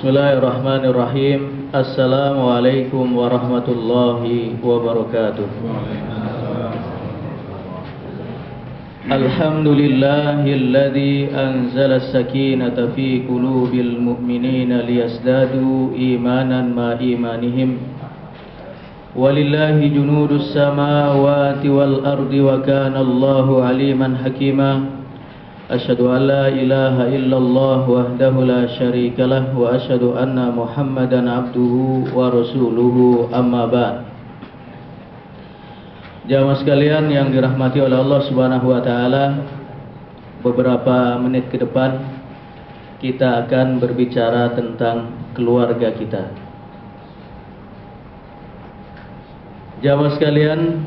Bismillahirrahmanirrahim. Assalamualaikum warahmatullahi wabarakatuh. Alhamdulillahilladzi anzala as-sakinata fi qulubil mu'minina liyazdadu imanan ma imanihim. Walillahi junudus samawati wal ardi wa kana Allahu aliman hakima. Asyhadu an la ilaha illallah wahdahu la syarika lah wa asyhadu anna Muhammadan abduhu wa rasuluhu, amma ba'd. Jamaah sekalian yang dirahmati oleh Allah Subhanahu wa taala, beberapa menit ke depan kita akan berbicara tentang keluarga kita. Jamaah sekalian,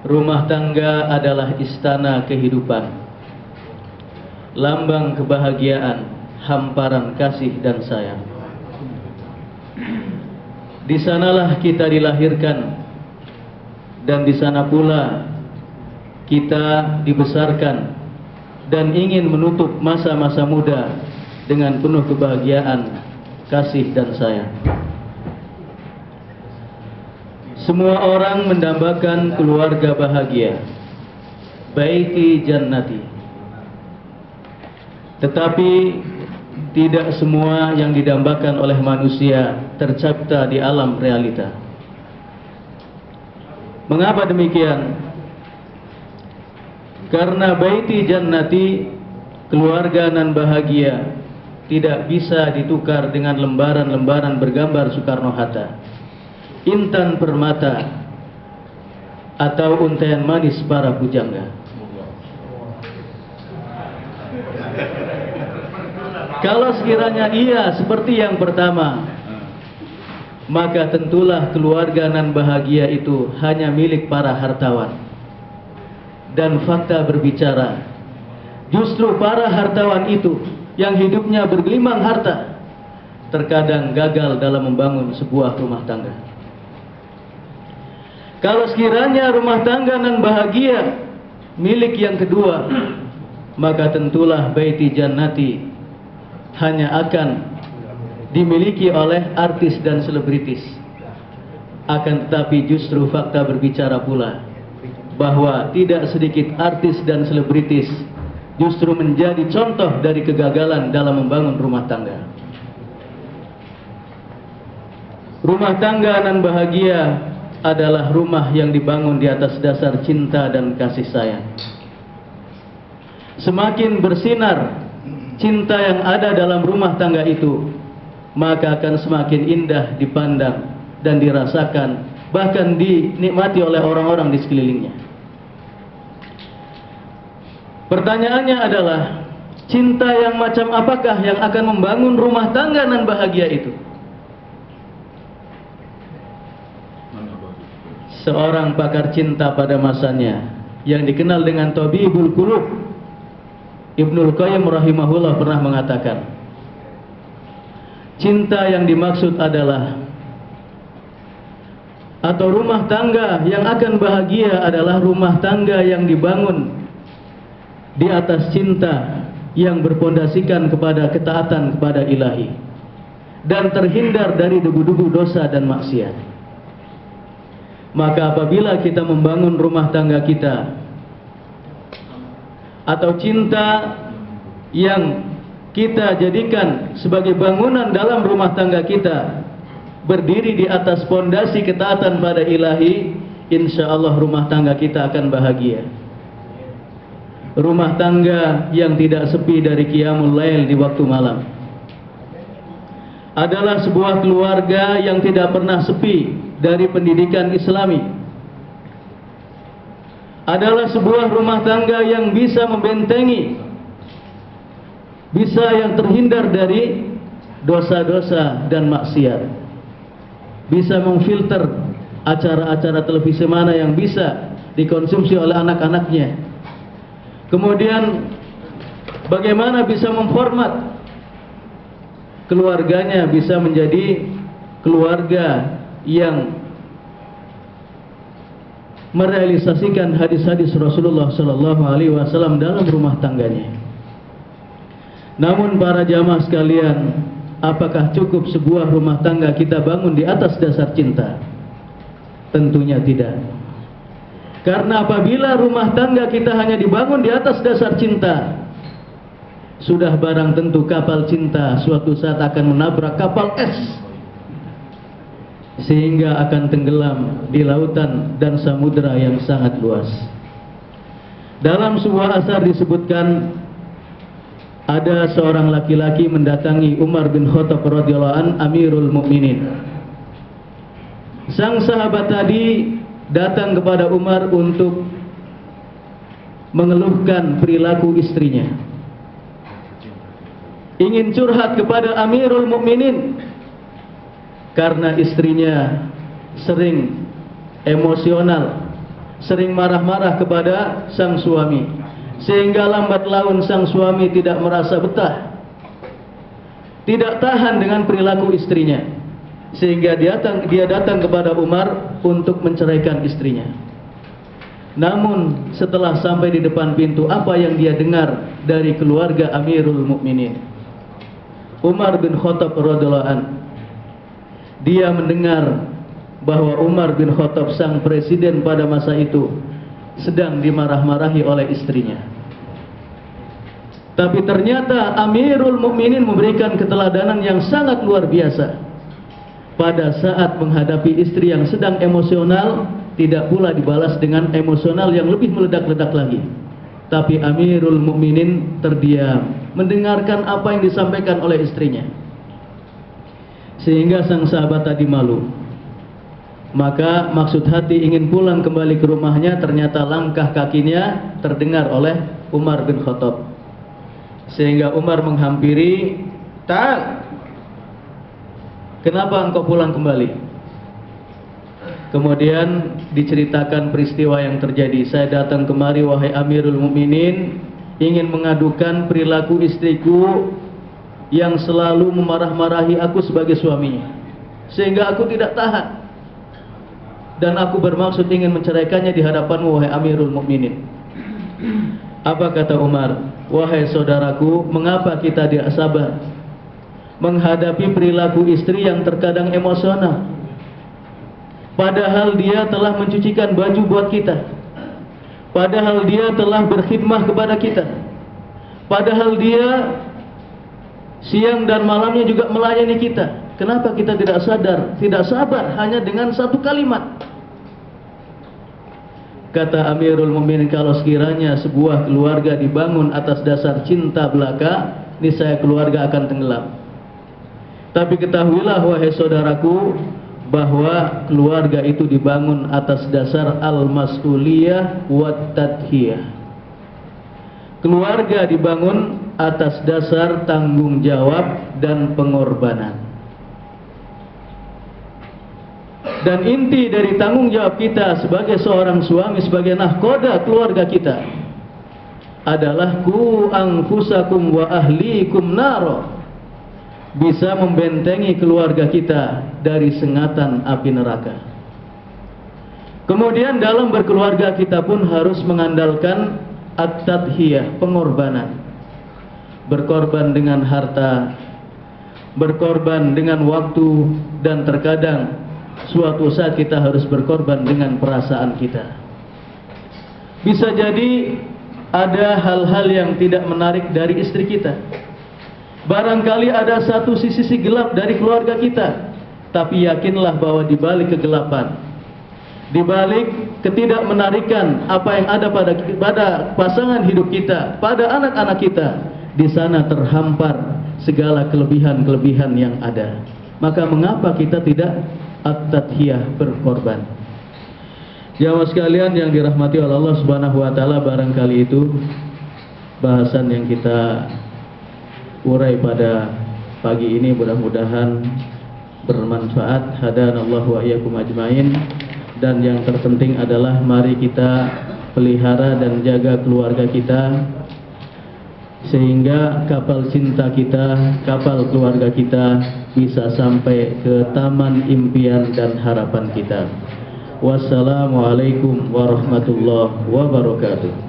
rumah tangga adalah istana kehidupan, lambang kebahagiaan, hamparan kasih dan sayang. Di sanalah kita dilahirkan, dan di sana pula kita dibesarkan dan ingin menutup masa-masa muda dengan penuh kebahagiaan, kasih dan sayang. Semua orang mendambakan keluarga bahagia, baiti jannati. Tetapi tidak semua yang didambakan oleh manusia tercipta di alam realita. Mengapa demikian? Karena baiti jannati, keluarga nan bahagia, tidak bisa ditukar dengan lembaran-lembaran bergambar Soekarno-Hatta, intan permata, atau untaian manis para pujangga. Kalau sekiranya ia seperti yang pertama, maka tentulah keluarga nan bahagia itu hanya milik para hartawan. Dan fakta berbicara, justru para hartawan itu yang hidupnya bergelimang harta, terkadang gagal dalam membangun sebuah rumah tangga. Kalau sekiranya rumah tangga nan bahagia milik yang kedua, maka tentulah baiti jannati hanya akan dimiliki oleh artis dan selebritis. Akan tetapi justru fakta berbicara pula bahwa tidak sedikit artis dan selebritis justru menjadi contoh dari kegagalan dalam membangun rumah tangga. Rumah tangga nan bahagia adalah rumah yang dibangun di atas dasar cinta dan kasih sayang. Semakin bersinar cinta yang ada dalam rumah tangga itu, maka akan semakin indah dipandang dan dirasakan, bahkan dinikmati oleh orang-orang di sekelilingnya. Pertanyaannya adalah, cinta yang macam apakah yang akan membangun rumah tangga nan bahagia itu? Seorang pakar cinta pada masanya yang dikenal dengan Tabibul Qulub, Ibnul Qayyim rahimahullah pernah mengatakan, cinta yang dimaksud adalah, atau rumah tangga yang akan bahagia adalah rumah tangga yang dibangun di atas cinta yang berpondasikan kepada ketaatan kepada Ilahi dan terhindar dari debu-debu dosa dan maksiat. Maka apabila kita membangun rumah tangga kita, atau cinta yang kita jadikan sebagai bangunan dalam rumah tangga kita berdiri di atas pondasi ketaatan pada Ilahi, insya Allah rumah tangga kita akan bahagia. Rumah tangga yang tidak sepi dari qiyamul lail di waktu malam adalah sebuah keluarga yang tidak pernah sepi dari pendidikan Islami. Adalah sebuah rumah tangga yang bisa membentengi, bisa yang terhindar dari dosa-dosa dan maksiat, bisa memfilter acara-acara televisi mana yang bisa dikonsumsi oleh anak-anaknya. Kemudian bagaimana bisa memformat keluarganya bisa menjadi keluarga yang merealisasikan hadis-hadis Rasulullah sallallahu alaihi wasallam dalam rumah tangganya. Namun para jamaah sekalian, apakah cukup sebuah rumah tangga kita bangun di atas dasar cinta? Tentunya tidak. Karena apabila rumah tangga kita hanya dibangun di atas dasar cinta, sudah barang tentu kapal cinta suatu saat akan menabrak kapal es, sehingga akan tenggelam di lautan dan samudera yang sangat luas. Dalam sebuah asar disebutkan, ada seorang laki-laki mendatangi Umar bin Khattab radhiyallahu an, Amirul Mukminin. Sang sahabat tadi datang kepada Umar untuk mengeluhkan perilaku istrinya. Ingin curhat kepada Amirul Mukminin karena istrinya sering emosional, sering marah-marah kepada sang suami, sehingga lambat laun sang suami tidak merasa betah, tidak tahan dengan perilaku istrinya, sehingga dia datang kepada Umar untuk menceraikan istrinya. Namun setelah sampai di depan pintu, apa yang dia dengar dari keluarga Amirul Mukminin Umar bin Khattab radhiyallahu an? Dia mendengar bahwa Umar bin Khattab, sang presiden pada masa itu, sedang dimarah-marahi oleh istrinya. Tapi ternyata Amirul Mukminin memberikan keteladanan yang sangat luar biasa. Pada saat menghadapi istri yang sedang emosional, tidak pula dibalas dengan emosional yang lebih meledak-ledak lagi. Tapi Amirul Mukminin terdiam, mendengarkan apa yang disampaikan oleh istrinya. Sehingga sang sahabat tadi malu. Maka maksud hati ingin pulang kembali ke rumahnya, ternyata langkah kakinya terdengar oleh Umar bin Khattab. Sehingga Umar menghampiri, "Tak, kenapa engkau pulang kembali?" Kemudian diceritakan peristiwa yang terjadi. "Saya datang kemari wahai Amirul Mukminin, ingin mengadukan perilaku istriku yang selalu memarah-marahi aku sebagai suaminya, sehingga aku tidak tahan. Dan aku bermaksud ingin menceraikannya di hadapanmu wahai Amirul Mukminin." Apa kata Umar? "Wahai saudaraku, mengapa kita tidak sabar menghadapi perilaku istri yang terkadang emosional? Padahal dia telah mencucikan baju buat kita, padahal dia telah berkhidmah kepada kita, padahal dia siang dan malamnya juga melayani kita. Kenapa kita tidak sadar, tidak sabar hanya dengan satu kalimat?" Kata Amirul Mukminin, "Kalau sekiranya sebuah keluarga dibangun atas dasar cinta belaka, niscaya keluarga akan tenggelam. Tapi ketahuilah wahai saudaraku, bahwa keluarga itu dibangun atas dasar al-mas'uliyah wat tadhiyah. Keluarga dibangun atas dasar tanggung jawab dan pengorbanan. Dan inti dari tanggung jawab kita sebagai seorang suami, sebagai nahkoda keluarga kita, adalah ku anfusakum wa ahlikum naro." Bisa membentengi keluarga kita dari sengatan api neraka. Kemudian dalam berkeluarga kita pun harus mengandalkan at-tadhiyah, pengorbanan. Berkorban dengan harta, berkorban dengan waktu, dan terkadang suatu saat kita harus berkorban dengan perasaan kita. Bisa jadi ada hal-hal yang tidak menarik dari istri kita. Barangkali ada satu sisi gelap dari keluarga kita. Tapi yakinlah bahwa di balik kegelapan, di balik ketidakmenarikan apa yang ada pada pasangan hidup kita, pada anak-anak kita, di sana terhampar segala kelebihan-kelebihan yang ada. Maka mengapa kita tidak at-tadhiyah, berkorban? Jamaah sekalian yang dirahmati oleh Allah Subhanahu wa taala, barangkali itu bahasan yang kita urai pada pagi ini, mudah-mudahan bermanfaat. Hadanallahu wa iyyakum ajmain. Dan yang terpenting adalah mari kita pelihara dan jaga keluarga kita, sehingga kapal cinta kita, kapal keluarga kita bisa sampai ke taman impian dan harapan kita. Wassalamualaikum warahmatullahi wabarakatuh.